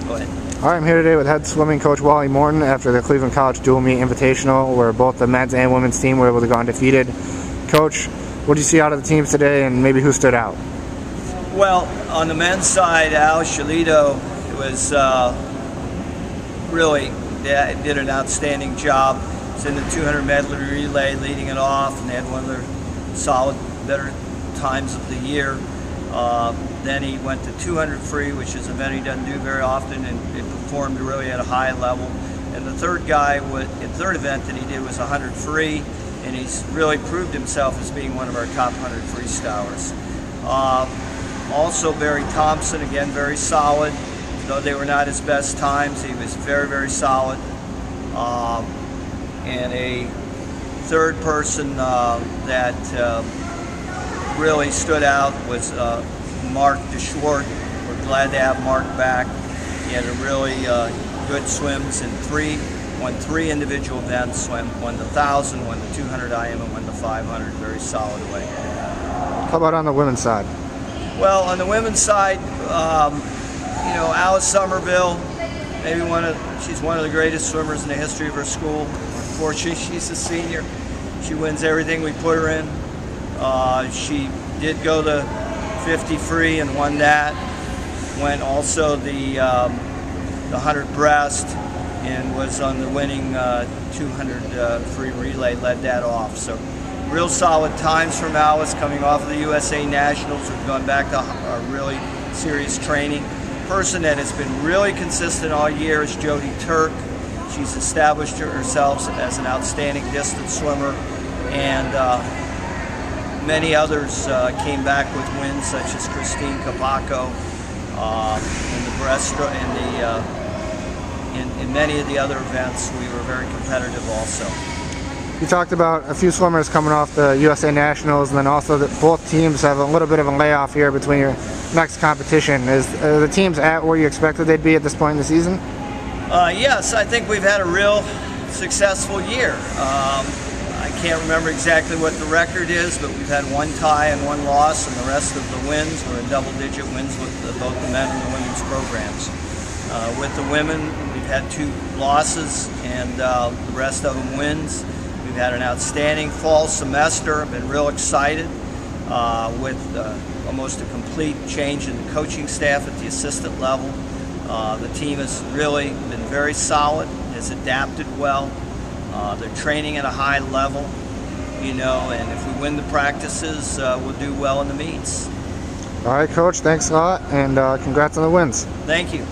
Go ahead. All right, I'm here today with head swimming coach Wally Morton after the Cleveland College Dual Meet Invitational, where both the men's and women's team were able to go undefeated. Coach, what did you see out of the teams today, and maybe who stood out? Well, on the men's side, Al Shalito was really did an outstanding job. He's in the 200 medley relay, leading it off, and they had one of their solid, better times of the year. Then he went to 200 free, which is an event he doesn't do very often, and it performed really at a high level. And the third event that he did was 100 free, and he's really proved himself as being one of our top 100 freestylers. Also Barry Thompson, again very solid. Though they were not his best times, he was very, very solid. And a third person that really stood out was Mark DeShort. We're glad to have Mark back. He had a really good swims in won three individual events, won the 1,000, won the 200 IM, and won the 500, very solid way. How about on the women's side? Well, on the women's side, you know, Alice Somerville, she's one of the greatest swimmers in the history of her school. Unfortunately, she's a senior. She wins everything we put her in. She did go to 50 free and won that. Went also the 100 breast and was on the winning 200 free relay, led that off. So real solid times from Alice coming off of the USA Nationals. We've gone back to a really serious training. Person that has been really consistent all year is Jody Turk. She's established herself as an outstanding distance swimmer, and many others came back with wins, such as Christine Capaco in the breaststroke, in many of the other events. We were very competitive also. You talked about a few swimmers coming off the USA Nationals, and then also that both teams have a little bit of a layoff here between your next competition. Are the teams at where you expected they'd be at this point in the season? Yes, I think we've had a real successful year. I can't remember exactly what the record is, but we've had one tie and one loss, and the rest of the wins were in double-digit wins with both the men and the women's programs. With the women, we've had 2 losses, and the rest of them wins. We've had an outstanding fall semester. I've been real excited with almost a complete change in the coaching staff at the assistant level. The team has really been very solid, has adapted well. They're training at a high level, you know, and if we win the practices, we'll do well in the meets. All right, Coach, thanks a lot, and congrats on the wins. Thank you.